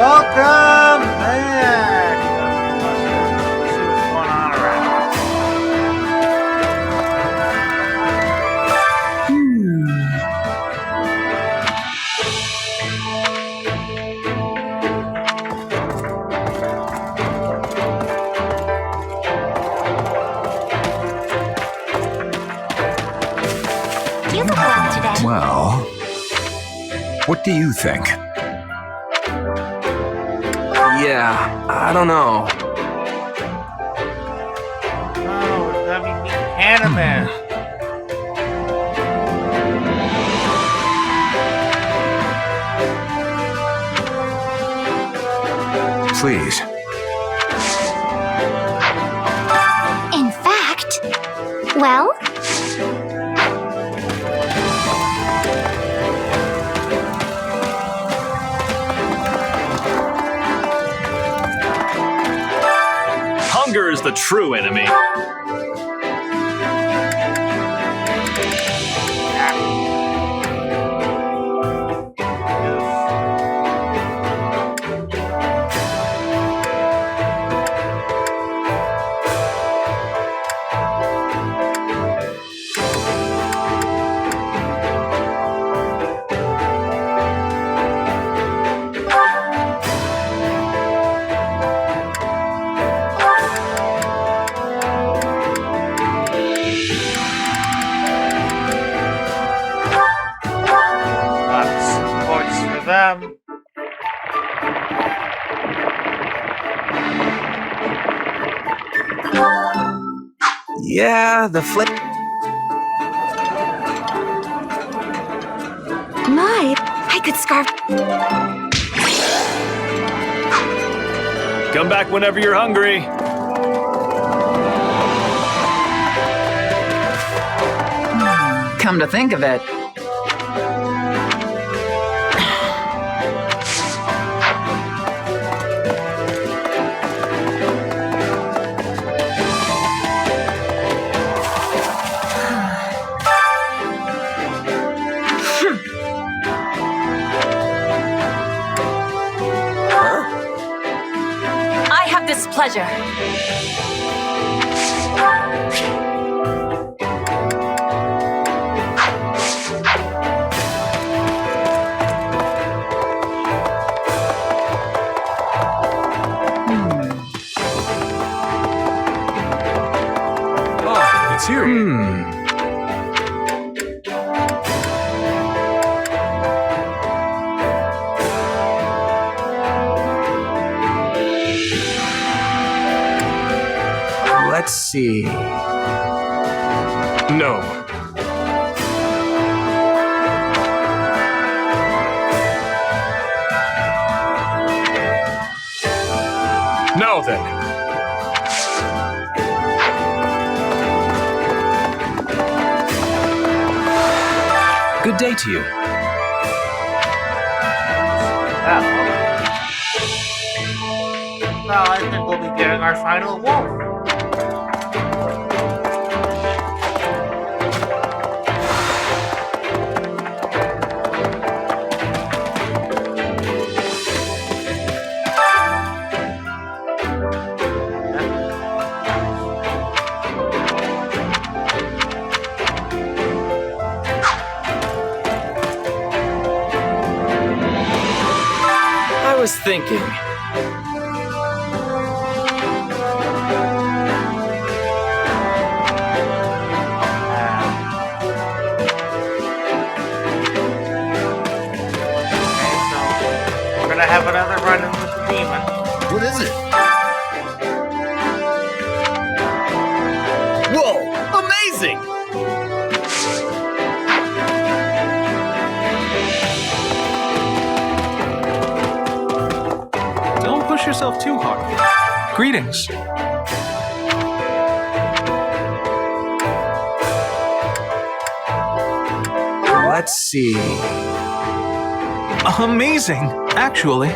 Welcome back! Let's see what's going on around. You look well today. Well, what do you think? Yeah, I don't know. Oh, we're having me anime. Please. In fact, well, Hunger is the true enemy. Lots of points for them. Yeah, the flip. my, I could scarf. Come back whenever you're hungry. Come to think of it, I have this pleasure. Oh, it's here. Let's see. No. Now then. Good day to you. Well, I think we'll be getting our final wolf. I was thinking. We're gonna have another run-in with the demon. What is it? Whoa! Amazing! Don't push yourself too hard. Greetings. Let's see. Amazing, actually.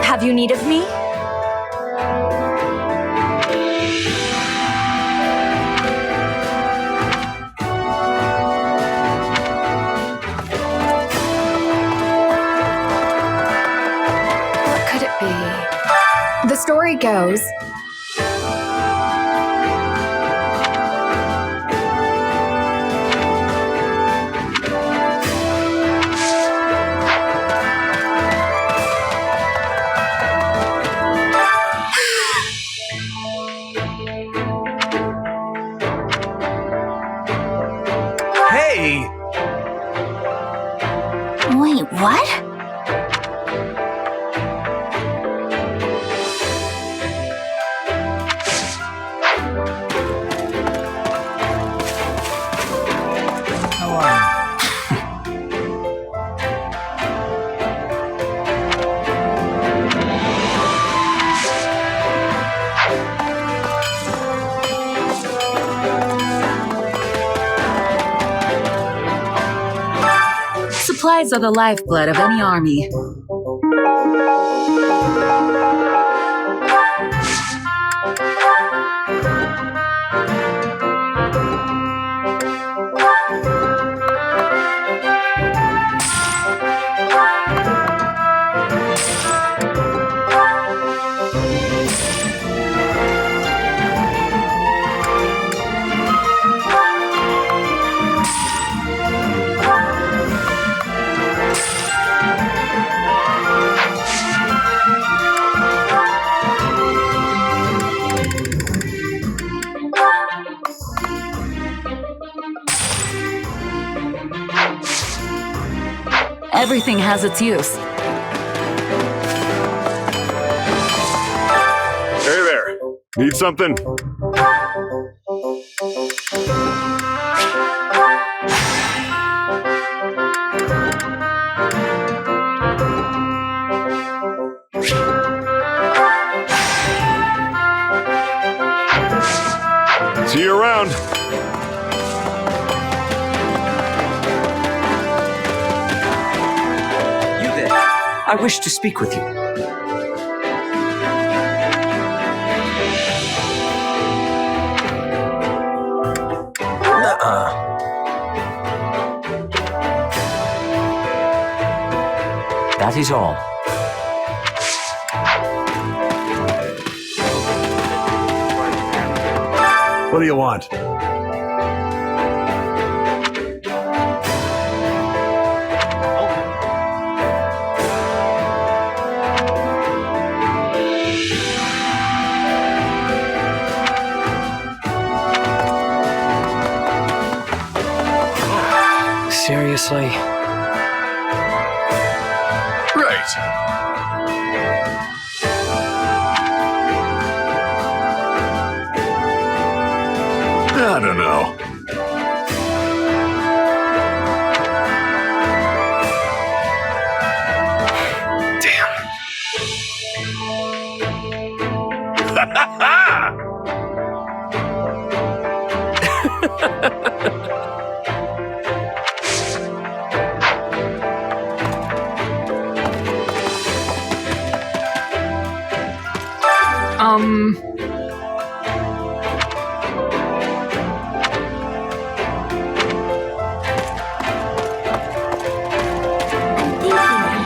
Have you need of me? he goes. Hey! Wait, what? Supplies are the lifeblood of any army. Everything has its use. Hey there. Need something? See you around. You there. I wish to speak with you. That is all. What do you want? Seriously? Right. I don't know.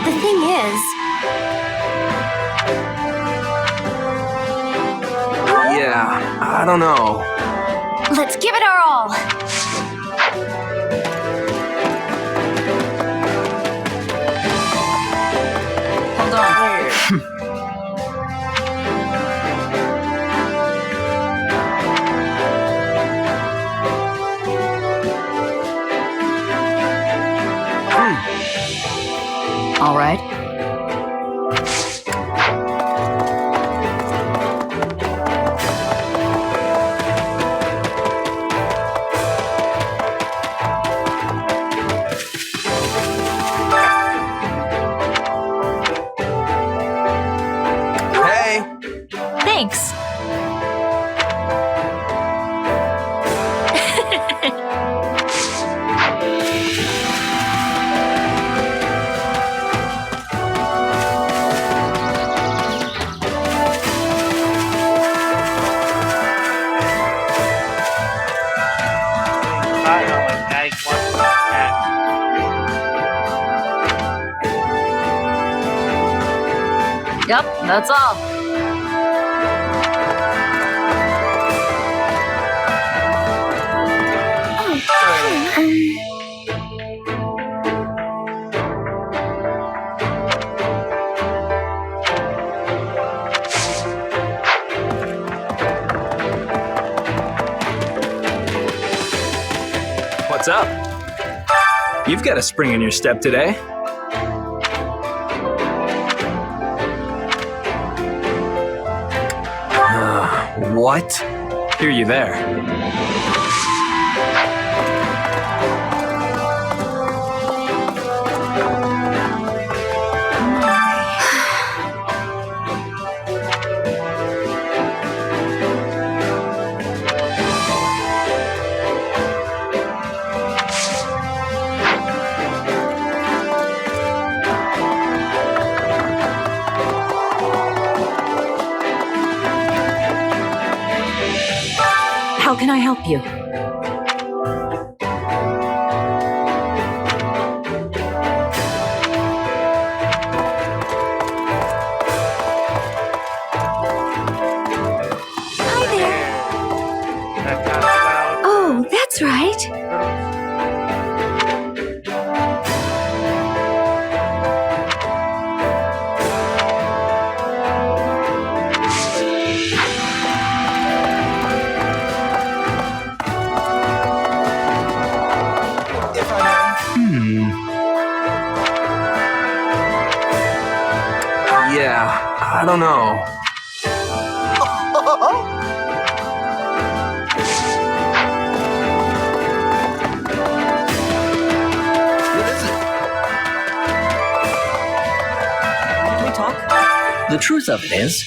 The thing is, Yeah, I don't know. let's give it our all. Hold on. All right. Hey! Thanks. I know a guy wants that. Yep, that's all. What's up? You've got a spring in your step today. What? Hear you there. How can I help you? Hi there. That got about Oh, that's right. Yeah, I don't know. What is it? Can we talk? The truth of it is,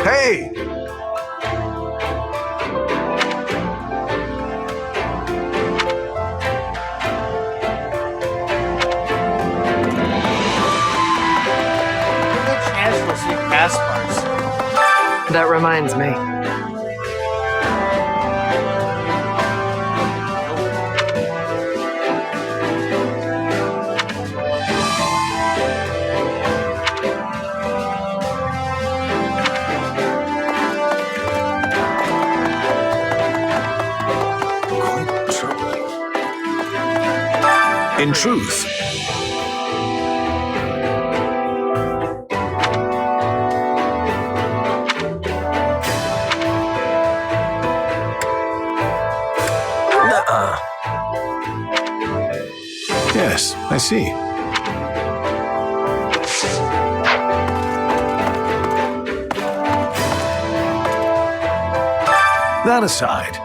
Hey! good chance we'll see pass marks. That reminds me. Quite troubling. In truth, nuh-uh. yes, I see. That aside,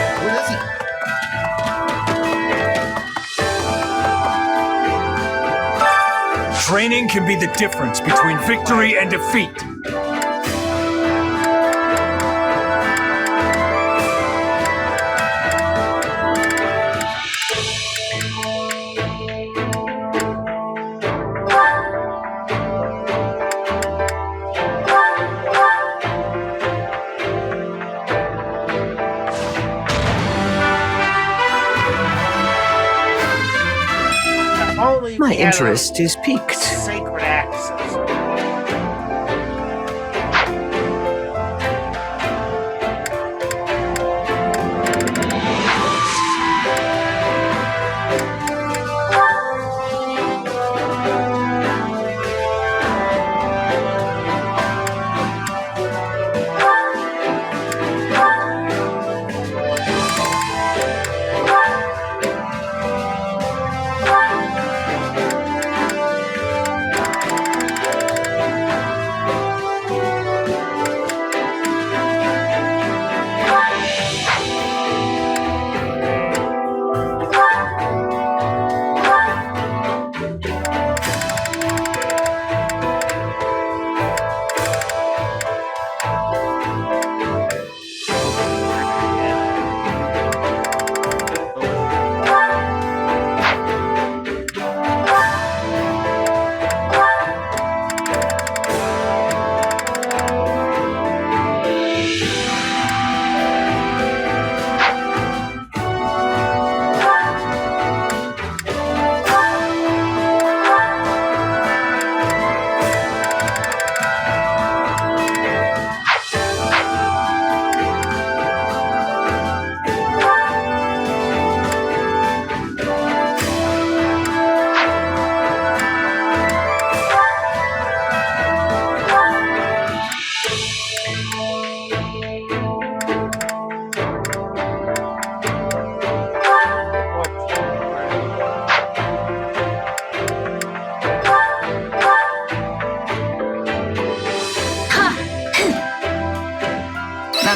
what is it? Training can be the difference between victory and defeat. Only My we had a interest is piqued. Sacred access.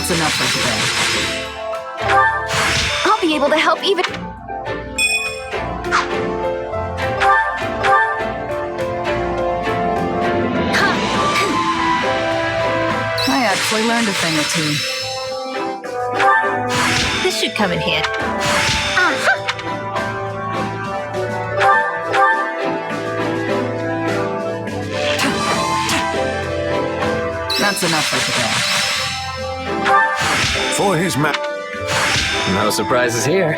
That's enough for today. I'll be able to help even. I actually learned a thing or two. This should come in handy. That's enough for today. For his No surprises here.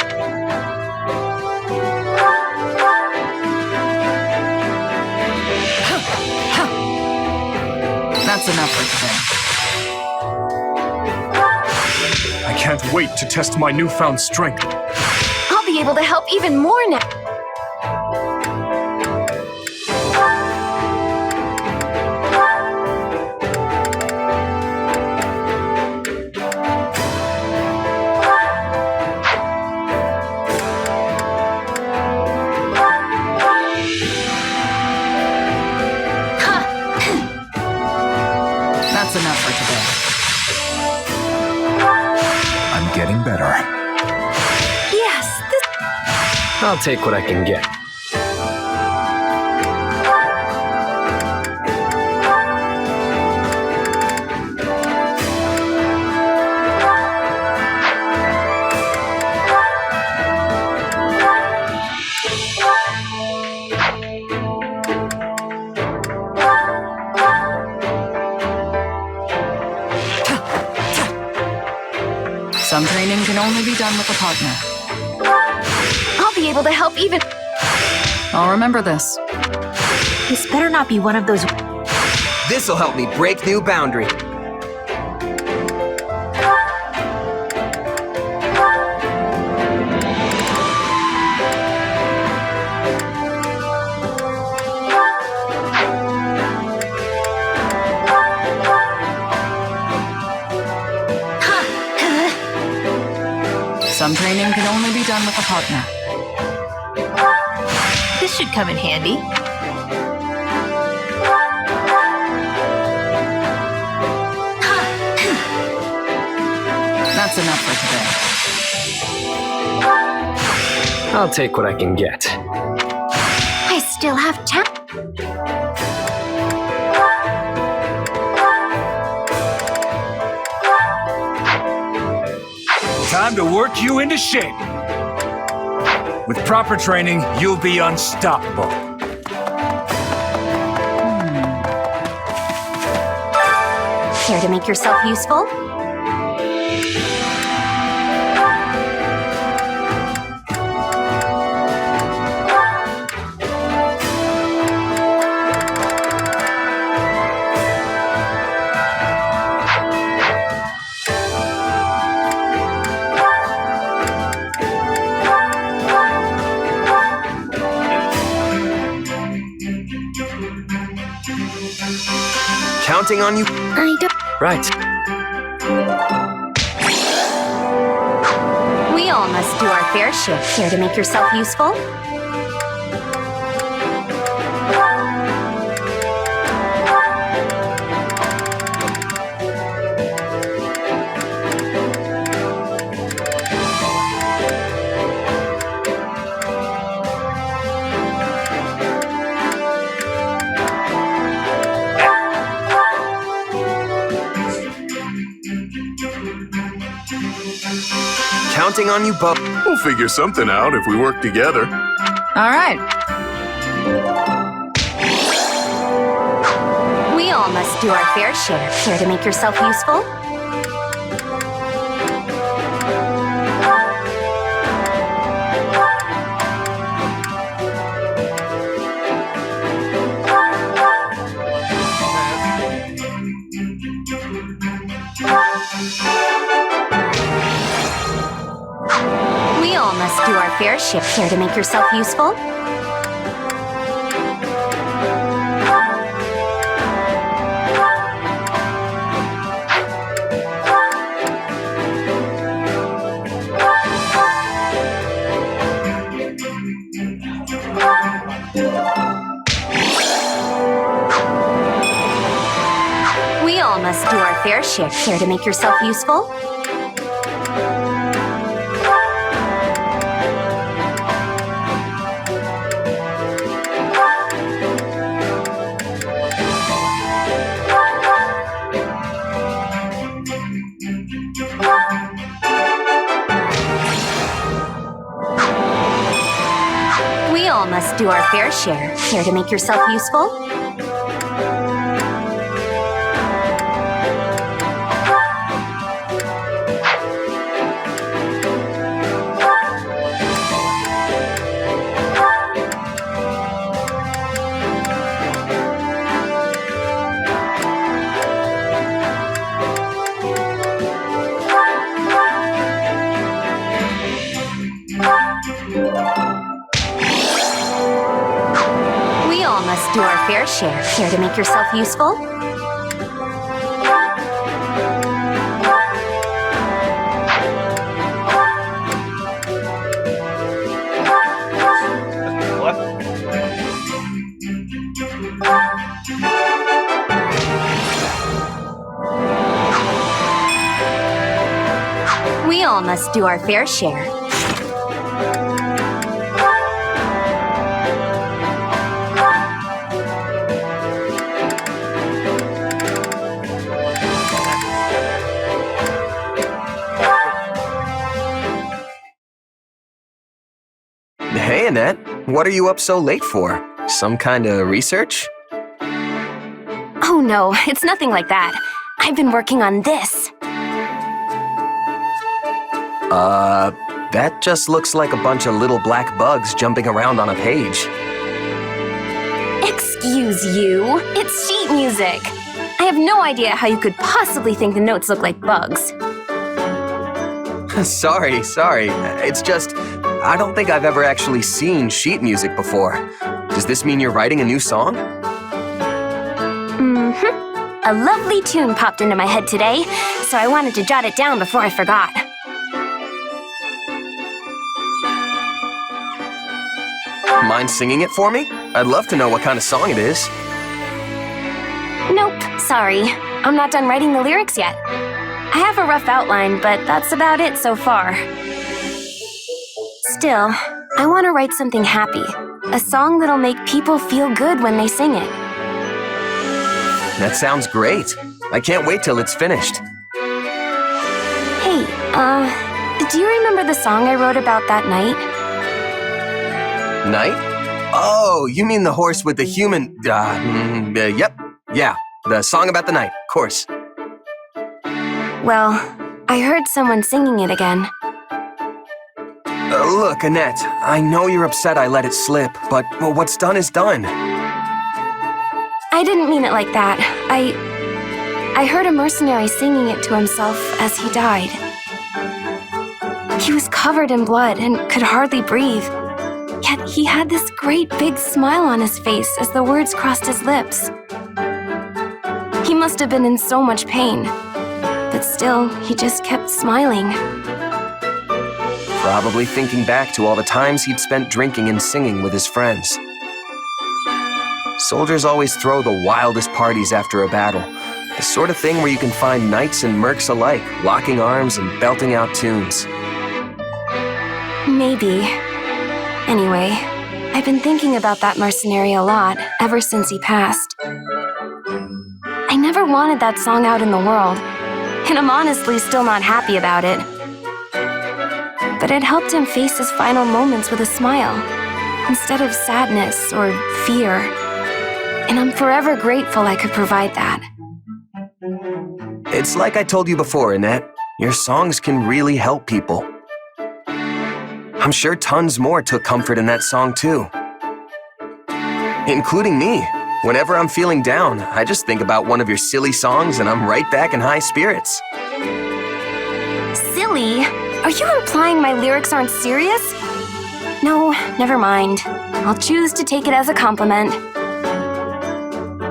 That's enough for today. I can't wait to test my newfound strength. I'll be able to help even more now. That's enough for today. I'm getting better. Yes, this. I'll take what I can get. Some training can only be done with a partner. I'll be able to help even. I'll remember this. This better not be one of those. This'll help me break new boundary. Some training can only be done with a partner. This should come in handy. That's enough for today. I'll take what I can get. I still have time. Time to work you into shape. With proper training, you'll be unstoppable. Care to make yourself useful? Counting on you. I don't. Right. We all must do our fair share. Care to make yourself useful? Counting on you both. We'll figure something out if we work together. All right. We all must do our fair share. Care to make yourself useful? We all must do our fair share. Care to make yourself useful? We all must do our fair share. Care to make yourself useful? We all must do our fair share. Care to make yourself useful? We all must do our fair share. Care to make yourself useful? What? We all must do our fair share. Hey, Annette. What are you up so late for? Some kind of research? Oh no, it's nothing like that. I've been working on this. That just looks like a bunch of little black bugs jumping around on a page. Excuse you. It's sheet music. I have no idea how you could possibly think the notes look like bugs. Sorry. It's just, I don't think I've ever actually seen sheet music before. Does this mean you're writing a new song? Mm-hmm. A lovely tune popped into my head today, so I wanted to jot it down before I forgot. Mind singing it for me? I'd love to know what kind of song it is. Nope, sorry. I'm not done writing the lyrics yet. I have a rough outline, but that's about it so far. Still, I want to write something happy. A song that'll make people feel good when they sing it. That sounds great. I can't wait till it's finished. Hey, do you remember the song I wrote about that night? Night? Oh, you mean the horse with the human... yep. Yeah, the song about the night, of course. Well, I heard someone singing it again. Look, Annette, I know you're upset I let it slip, but what's done is done. I didn't mean it like that. I heard a mercenary singing it to himself as he died. He was covered in blood and could hardly breathe. Yet he had this great big smile on his face as the words crossed his lips. He must have been in so much pain, but still, he just kept smiling. Probably thinking back to all the times he'd spent drinking and singing with his friends. Soldiers always throw the wildest parties after a battle, the sort of thing where you can find knights and mercs alike locking arms and belting out tunes. Maybe. Anyway, I've been thinking about that mercenary a lot ever since he passed. I never wanted that song out in the world, and I'm honestly still not happy about it. But it helped him face his final moments with a smile, instead of sadness or fear. And I'm forever grateful I could provide that. It's like I told you before, Annette. Your songs can really help people. I'm sure tons more took comfort in that song too. Including me. Whenever I'm feeling down, I just think about one of your silly songs and I'm right back in high spirits. Silly? Are you implying my lyrics aren't serious? No, never mind. I'll choose to take it as a compliment.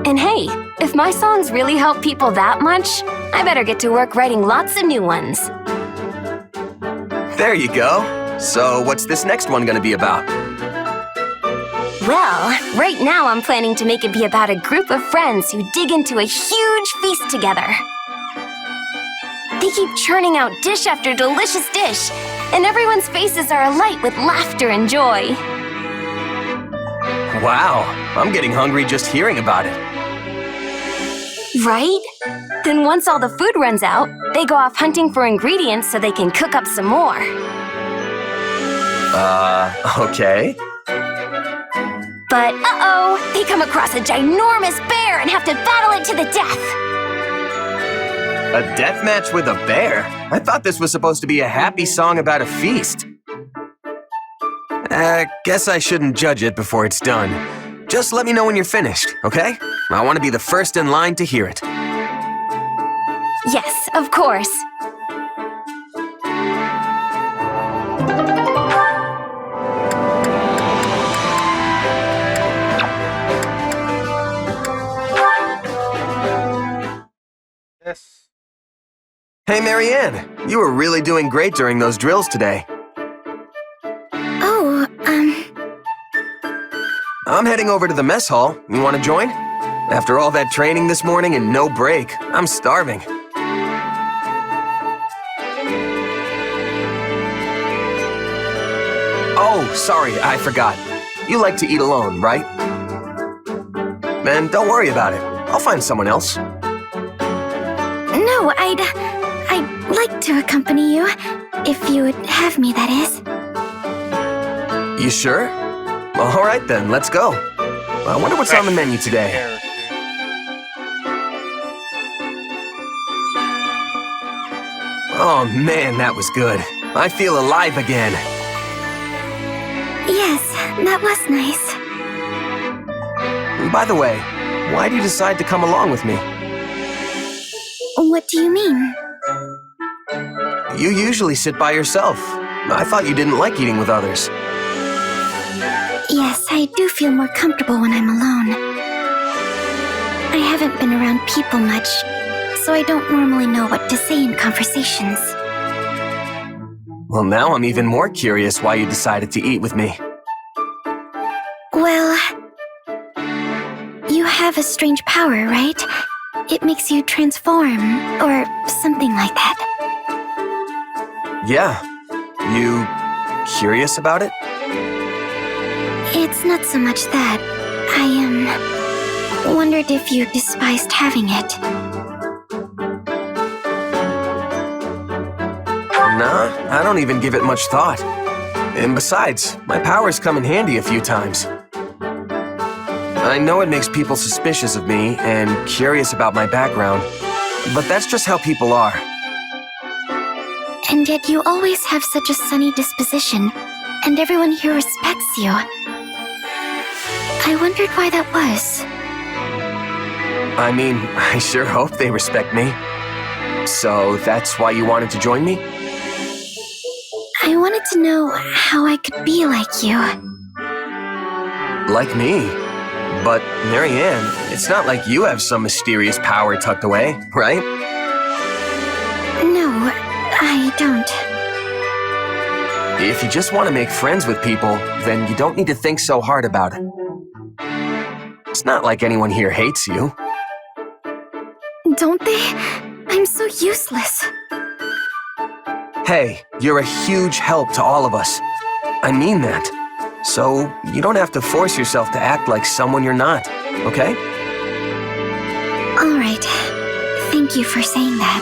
And hey, if my songs really help people that much, I better get to work writing lots of new ones. There you go. So what's this next one gonna be about? Well, right now I'm planning to make it be about a group of friends who dig into a huge feast together. They keep churning out dish after delicious dish, and everyone's faces are alight with laughter and joy. Wow, I'm getting hungry just hearing about it. Right? Then once all the food runs out, they go off hunting for ingredients so they can cook up some more. Okay. but uh-oh, they come across a ginormous bear and have to battle it to the death. A death match with a bear? I thought this was supposed to be a happy song about a feast. Guess I shouldn't judge it before it's done. Just let me know when you're finished, okay? I want to be the first in line to hear it. Yes, of course. Yes. Hey, Marianne, you were really doing great during those drills today. Oh, I'm heading over to the mess hall. You want to join? After all that training this morning and no break, I'm starving. Oh, sorry, I forgot. You like to eat alone, right? Man, don't worry about it. I'll find someone else. no, I'd like to accompany you. If you would have me, that is. You sure? All right then, let's go. I wonder what's on the menu today. Character. Oh man, that was good. I feel alive again. Yes, that was nice. By the way, why do you decide to come along with me? What do you mean? You usually sit by yourself. I thought you didn't like eating with others. Yes, I do feel more comfortable when I'm alone. I haven't been around people much, so I don't normally know what to say in conversations. Well, now I'm even more curious why you decided to eat with me. Well, you have a strange power, right? It makes you transform, or something like that. Yeah. You curious about it? It's not so much that. I, wondered if you despised having it. Nah, I don't even give it much thought. And besides, my powers come in handy a few times. I know it makes people suspicious of me and curious about my background, but that's just how people are. And yet you always have such a sunny disposition, and everyone here respects you. I wondered why that was. I mean, I sure hope they respect me. So that's why you wanted to join me? I wanted to know how I could be like you. Like me? But, Marianne, it's not like you have some mysterious power tucked away, right? No, I don't. If you just want to make friends with people, then you don't need to think so hard about it. It's not like anyone here hates you. Don't they? I'm so useless. Hey, you're a huge help to all of us. I mean that. So, you don't have to force yourself to act like someone you're not, okay? All right. Thank you for saying that.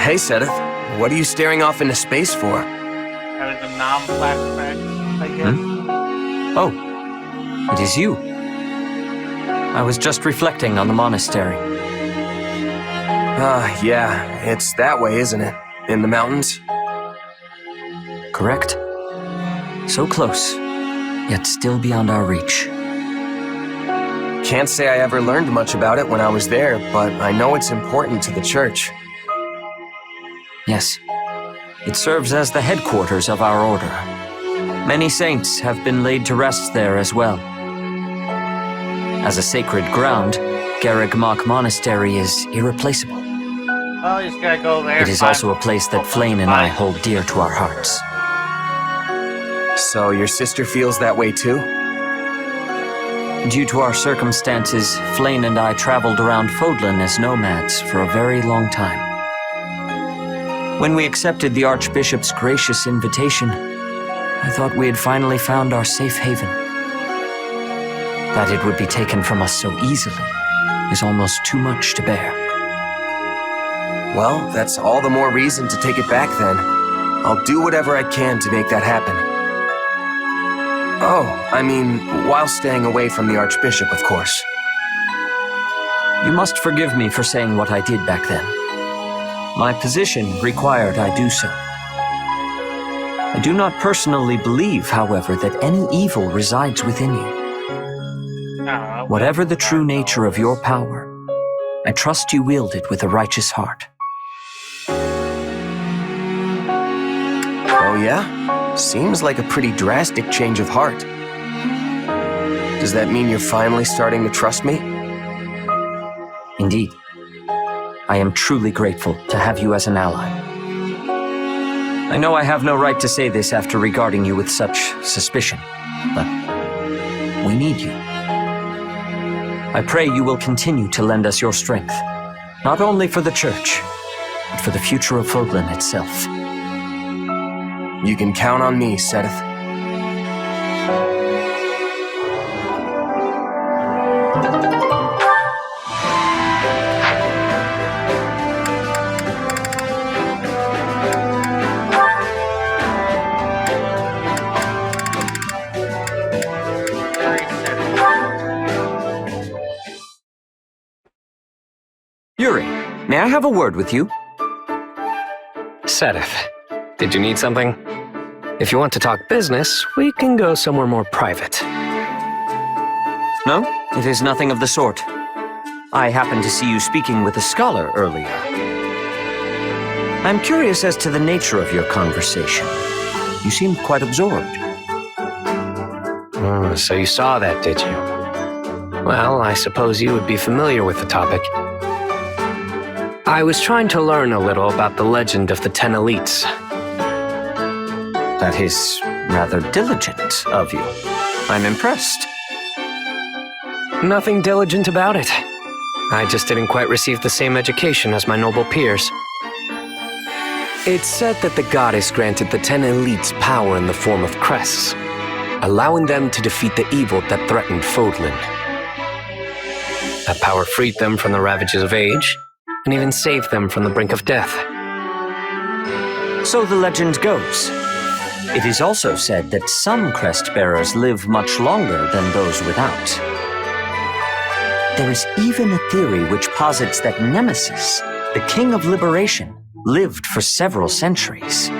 Hey, Seth, what are you staring off into space for? Having the non-flashbacks, I guess. Oh, it is you. I was just reflecting on the monastery. Yeah, it's that way, isn't it? In the mountains? Correct. So close, yet still beyond our reach. Can't say I ever learned much about it when I was there, but I know it's important to the church. Yes, it serves as the headquarters of our order. Many saints have been laid to rest there as well. As a sacred ground, Garreg-Mach Monastery is irreplaceable. Well, you just gotta go there. It is also a place that Flane and I hold dear to our hearts. So your sister feels that way too? Due to our circumstances, Flane and I traveled around Fodlan as nomads for a very long time. When we accepted the Archbishop's gracious invitation, I thought we had finally found our safe haven. That it would be taken from us so easily is almost too much to bear. Well, that's all the more reason to take it back then. I'll do whatever I can to make that happen. Oh, I mean, while staying away from the Archbishop, of course. You must forgive me for saying what I did back then. My position required I do so. I do not personally believe, however, that any evil resides within you. Whatever the true nature of your power, I trust you wield it with a righteous heart. Oh yeah? Seems like a pretty drastic change of heart. Does that mean you're finally starting to trust me? Indeed. I am truly grateful to have you as an ally. I know I have no right to say this after regarding you with such suspicion, but we need you. I pray you will continue to lend us your strength, not only for the Church, but for the future of Fodlan itself. You can count on me, Seth. Yuri, may I have a word with you? Sedith, did you need something? If you want to talk business, we can go somewhere more private. No, it is nothing of the sort. I happened to see you speaking with a scholar earlier. I'm curious as to the nature of your conversation. You seemed quite absorbed. Oh, so you saw that, did you? Well, I suppose you would be familiar with the topic. I was trying to learn a little about the legend of the 10 elites. That is rather diligent of you. I'm impressed. Nothing diligent about it. I just didn't quite receive the same education as my noble peers. It's said that the goddess granted the 10 elites power in the form of crests, allowing them to defeat the evil that threatened Fodlan. That power freed them from the ravages of age, and even saved them from the brink of death. So the legend goes. It is also said that some crest bearers live much longer than those without. There is even a theory which posits that Nemesis, the King of Liberation, lived for several centuries.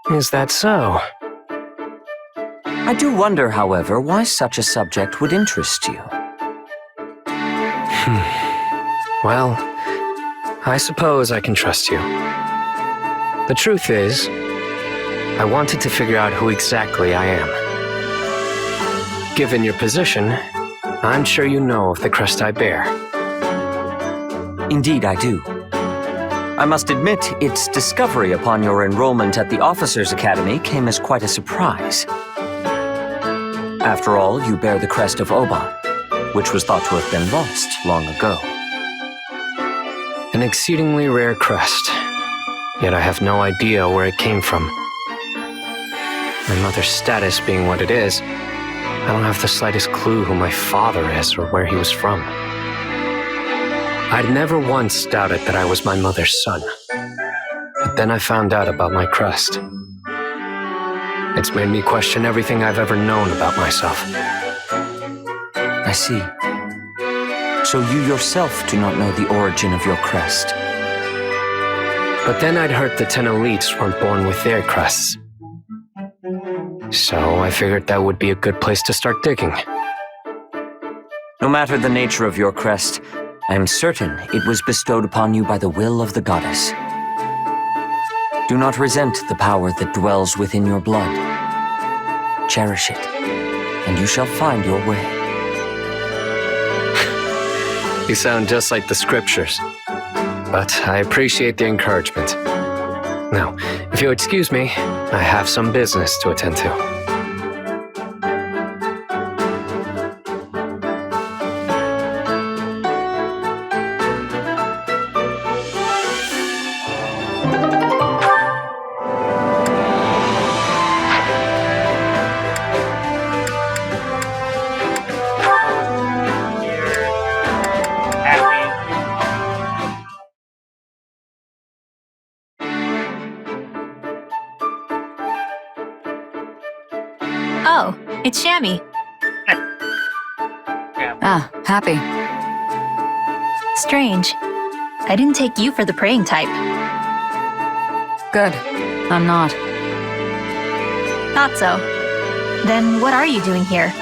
Is that so? I do wonder, however, why such a subject would interest you. Well, I suppose I can trust you. The truth is, I wanted to figure out who exactly I am. Given your position, I'm sure you know of the crest I bear. Indeed, I do. I must admit, its discovery upon your enrollment at the Officers' Academy came as quite a surprise. After all, you bear the crest of Oban, which was thought to have been lost long ago. An exceedingly rare crest, yet I have no idea where it came from. My mother's status being what it is, I don't have the slightest clue who my father is or where he was from. I'd never once doubted that I was my mother's son, but then I found out about my crest. It's made me question everything I've ever known about myself. I see. So you yourself do not know the origin of your crest. But then I'd heard the 10 elites weren't born with their crests. So I figured that would be a good place to start digging. No matter the nature of your crest, I am certain it was bestowed upon you by the will of the goddess. Do not resent the power that dwells within your blood. Cherish it, and you shall find your way. You sound just like the scriptures, but I appreciate the encouragement. Now, if you'll excuse me, I have some business to attend to. Hello, it's Shammy. Ah, Happy. Strange. I didn't take you for the praying type. Good. I'm not. Thought so. Then what are you doing here?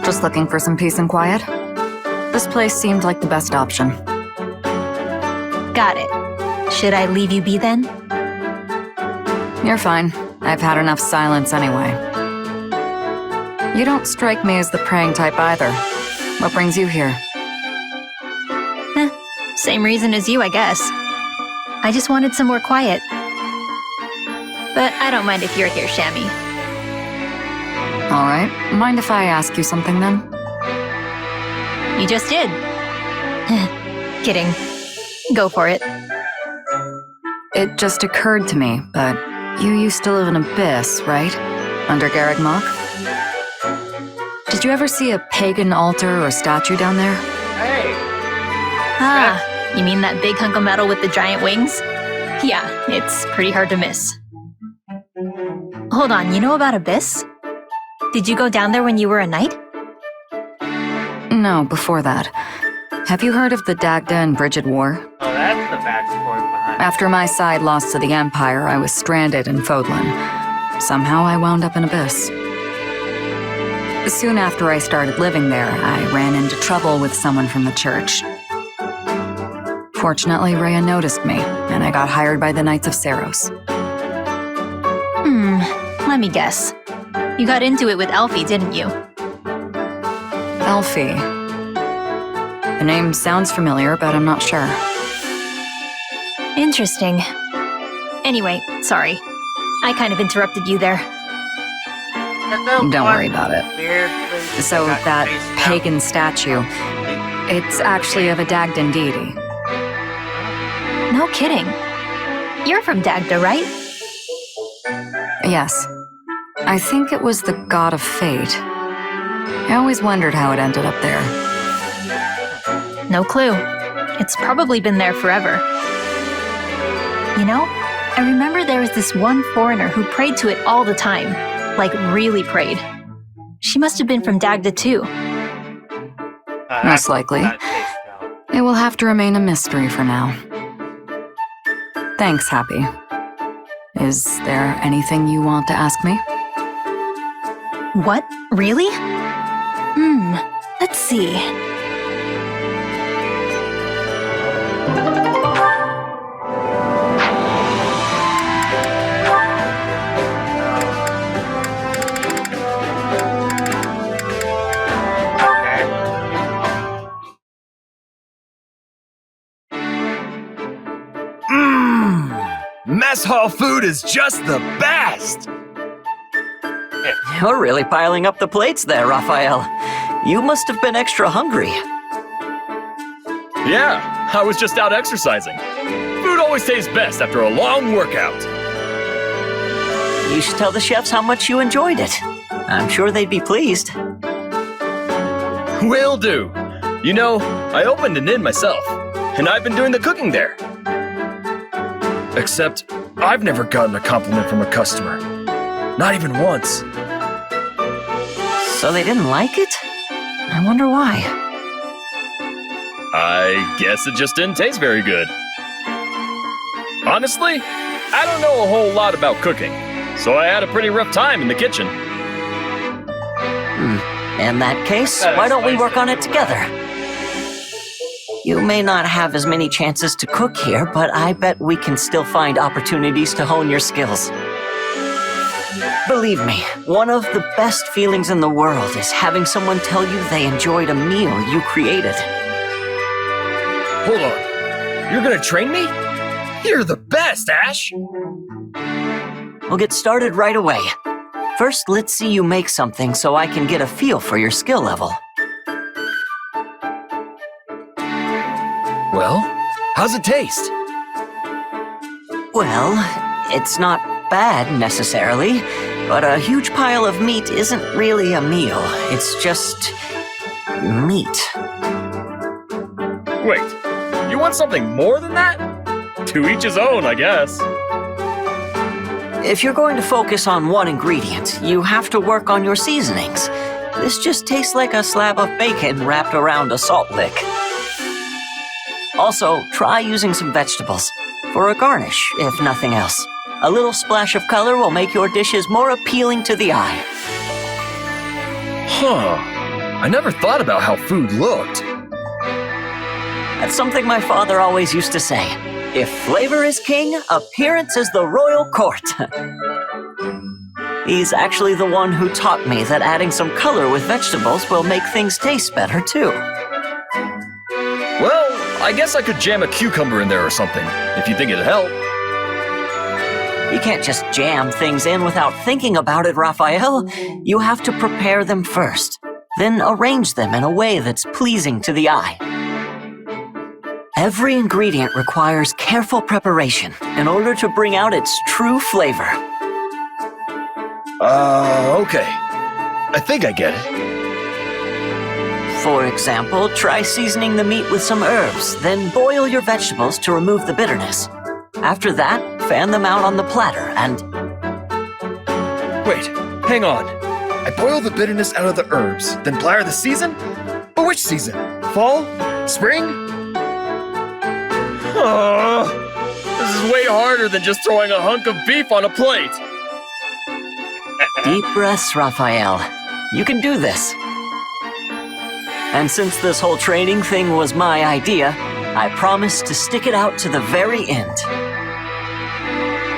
Just looking for some peace and quiet. This place seemed like the best option. Got it. Should I leave you be then? You're fine. I've had enough silence anyway. You don't strike me as the praying type either. What brings you here? Same reason as you, I guess. I just wanted some more quiet. But I don't mind if you're here, Shammy. All right. Mind if I ask you something then? You just did. Kidding. Go for it. It just occurred to me, but you used to live in Abyss, right? Under Garreg Mach? Did you ever see a pagan altar or statue down there? Hey, Ah, you mean that big hunk of metal with the giant wings? Yeah, it's pretty hard to miss. Hold on, you know about Abyss? Did you go down there when you were a knight? No, before that. Have you heard of the Dagda and Bridget War? oh, that's the backstory behind it. After my side lost to the Empire, I was stranded in Fodlan. Somehow I wound up in Abyss. Soon after I started living there, I ran into trouble with someone from the church. Fortunately, Rhea noticed me, and I got hired by the Knights of Saros. Let me guess. You got into it with Elfie, didn't you? Elfie. The name sounds familiar, but I'm not sure. Interesting. Anyway, sorry. I kind of interrupted you there. Don't worry about it. Weird place So got that spaced out. pagan statue, it's actually of a Dagdan deity. No kidding. You're from Dagda, right? Yes. I think it was the god of fate. I always wondered how it ended up there. No clue. It's probably been there forever. You know, I remember there was this one foreigner who prayed to it all the time. Like, really prayed. She must have been from Dagda too. Most likely. It will have to remain a mystery for now. Thanks, Happy. Is there anything you want to ask me? What? Really? Let's see. Mess hall food is just the best! You're really piling up the plates there, Raphael. You must have been extra hungry. Yeah, I was just out exercising. Food always tastes best after a long workout. You should tell the chefs how much you enjoyed it. I'm sure they'd be pleased. Will do. You know, I opened an inn myself, and I've been doing the cooking there. Except, I've never gotten a compliment from a customer. Not even once. So they didn't like it? I wonder why. I guess it just didn't taste very good. Honestly, I don't know a whole lot about cooking, so I had a pretty rough time in the kitchen. In that case, why don't we work on it together? You may not have as many chances to cook here, but I bet we can still find opportunities to hone your skills. Believe me, one of the best feelings in the world is having someone tell you they enjoyed a meal you created. Hold on. You're gonna train me? You're the best, Ash! We'll get started right away. First, let's see you make something so I can get a feel for your skill level. Well, how's it taste? Well, it's not bad necessarily, but a huge pile of meat isn't really a meal. It's just meat. Wait, you want something more than that? To each his own, I guess. If you're going to focus on one ingredient, you have to work on your seasonings. This just tastes like a slab of bacon wrapped around a salt lick. Also, try using some vegetables for a garnish, if nothing else. A little splash of color will make your dishes more appealing to the eye. Huh. I never thought about how food looked. That's something my father always used to say. If flavor is king, appearance is the royal court. He's actually the one who taught me that adding some color with vegetables will make things taste better too. Well, I guess I could jam a cucumber in there or something, if you think it'd help. You can't just jam things in without thinking about it, Raphael. You have to prepare them first, then arrange them in a way that's pleasing to the eye. Every ingredient requires careful preparation in order to bring out its true flavor. Okay. I think I get it. For example, try seasoning the meat with some herbs, then boil your vegetables to remove the bitterness. After that, fan them out on the platter and... Wait, hang on. I boil the bitterness out of the herbs, then blare the season? But which season? Fall? Spring? This is way harder than just throwing a hunk of beef on a plate. Deep breaths, Raphael. You can do this. And since this whole training thing was my idea, I promise to stick it out to the very end.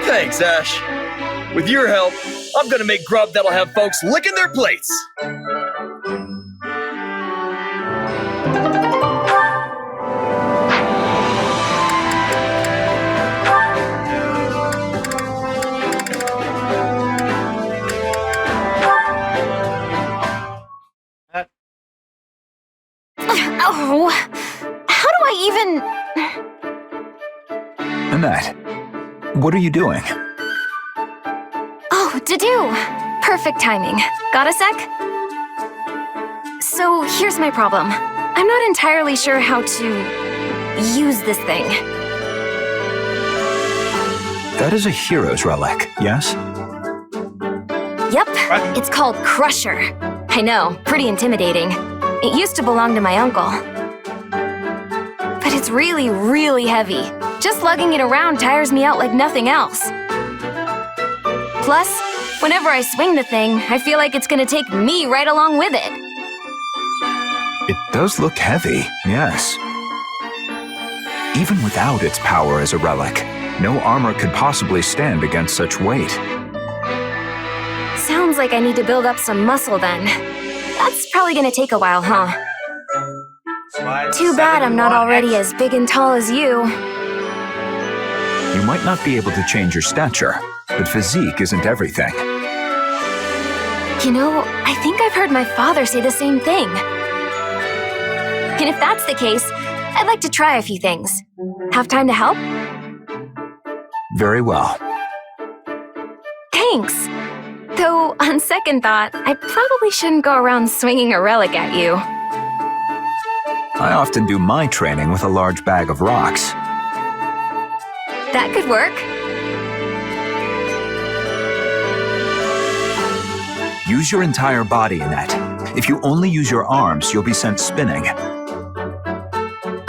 Thanks, Ash. With your help, I'm gonna make grub that'll have folks licking their plates. Oh, how do I even... Annette, what are you doing? Oh, to do. Perfect timing. Got a sec? So here's my problem. I'm not entirely sure how to use this thing. That is a hero's relic, yes? Yep, it's called Crusher. I know, pretty intimidating. It used to belong to my uncle. But it's really, really heavy. Just lugging it around tires me out like nothing else. Plus, whenever I swing the thing, I feel like it's gonna take me right along with it. It does look heavy, yes. Even without its power as a relic, no armor could possibly stand against such weight. Sounds like I need to build up some muscle then. That's probably gonna take a while, huh? Too bad I'm not already as big and tall as you. You might not be able to change your stature, but physique isn't everything. You know, I think I've heard my father say the same thing. And if that's the case, I'd like to try a few things. Have time to help? Very well. Thanks. Though, on second thought, I probably shouldn't go around swinging a relic at you. I often do my training with a large bag of rocks. That could work. Use your entire body, Annette. If you only use your arms, you'll be sent spinning.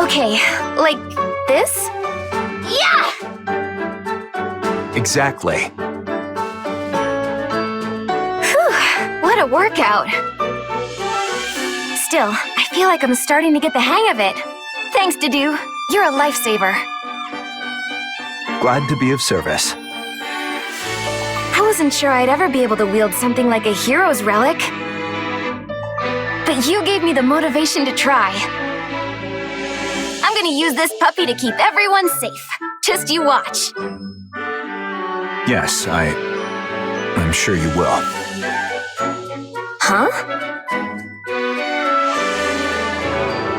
Okay, like this? Yeah! Exactly. Whew, what a workout. Still, I feel like I'm starting to get the hang of it. Thanks, Dedu. You're a lifesaver. Glad to be of service. I wasn't sure I'd ever be able to wield something like a hero's relic. But you gave me the motivation to try. I'm gonna use this puppy to keep everyone safe. Just you watch. Yes, I'm sure you will. Huh?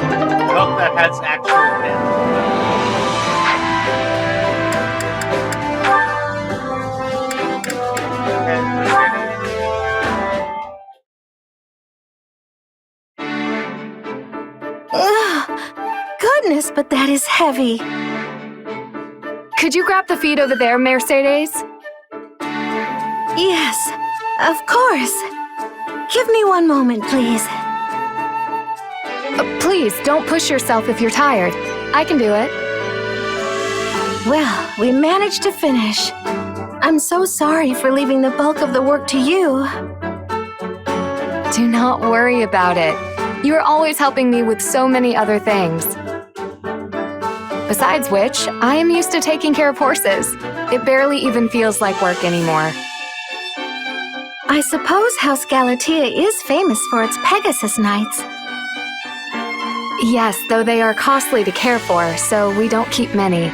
I hope that has actual been. Ugh, goodness, but that is heavy. Could you grab the feed over there, Mercedes? Yes, of course. Give me one moment, please. Please, don't push yourself if you're tired. I can do it. Well, we managed to finish. I'm so sorry for leaving the bulk of the work to you. Do not worry about it. You are always helping me with so many other things. Besides which, I am used to taking care of horses. It barely even feels like work anymore. I suppose House Galatea is famous for its Pegasus nights. Yes, though they are costly to care for, so we don't keep many.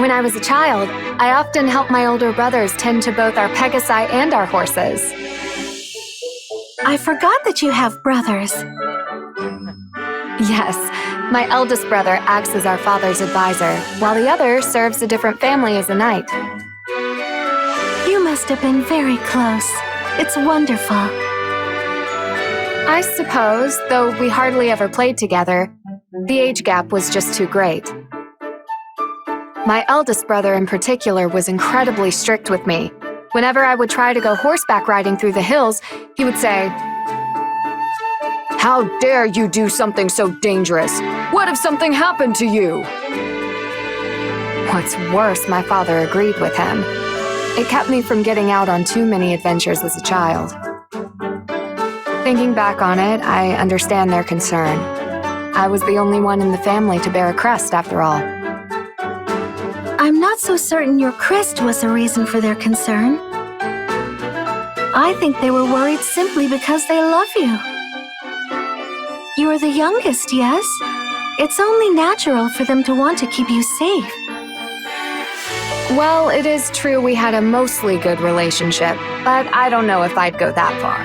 When I was a child, I often helped my older brothers tend to both our Pegasi and our horses. I forgot that you have brothers. Yes, my eldest brother acts as our father's advisor, while the other serves a different family as a knight. You must have been very close. It's wonderful. I suppose, though we hardly ever played together, the age gap was just too great. My eldest brother in particular was incredibly strict with me. Whenever I would try to go horseback riding through the hills, he would say, "How dare you do something so dangerous? What if something happened to you?" What's worse, my father agreed with him. It kept me from getting out on too many adventures as a child. Thinking back on it, I understand their concern. I was the only one in the family to bear a crest, after all. I'm not so certain your crest was the reason for their concern. I think they were worried simply because they love you. You are the youngest, yes? It's only natural for them to want to keep you safe. Well, it is true we had a mostly good relationship, but I don't know if I'd go that far.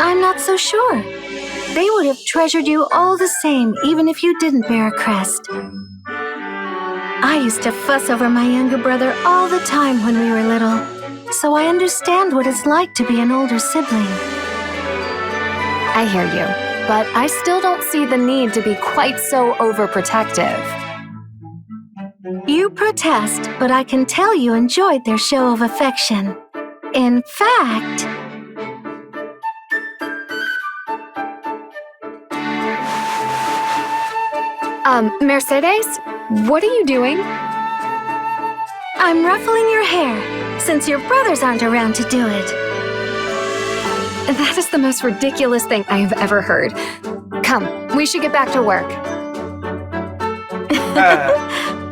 I'm not so sure. They would have treasured you all the same, even if you didn't bear a crest. I used to fuss over my younger brother all the time when we were little, so I understand what it's like to be an older sibling. I hear you, but I still don't see the need to be quite so overprotective. You protest, but I can tell you enjoyed their show of affection. In fact... Mercedes? What are you doing? I'm ruffling your hair, since your brothers aren't around to do it. That is the most ridiculous thing I have ever heard. Come, we should get back to work.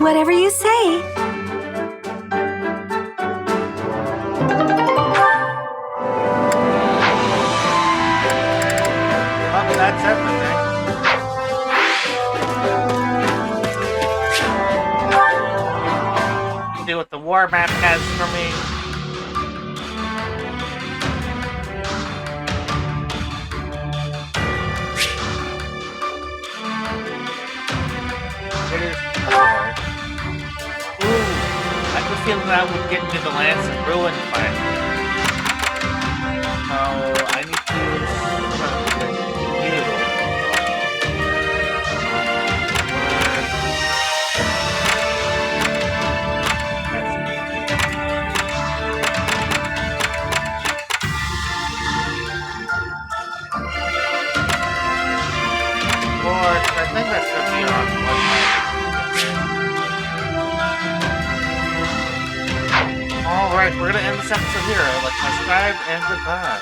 Whatever you say. Well, that's everything. See what the war map has for me. It is 4. Ooh, I have a feeling that would get into the Lance and Ruin fight. So I need to use you. I think that's gonna be on one. Alright, we're gonna end this episode here. Like, subscribe and goodbye.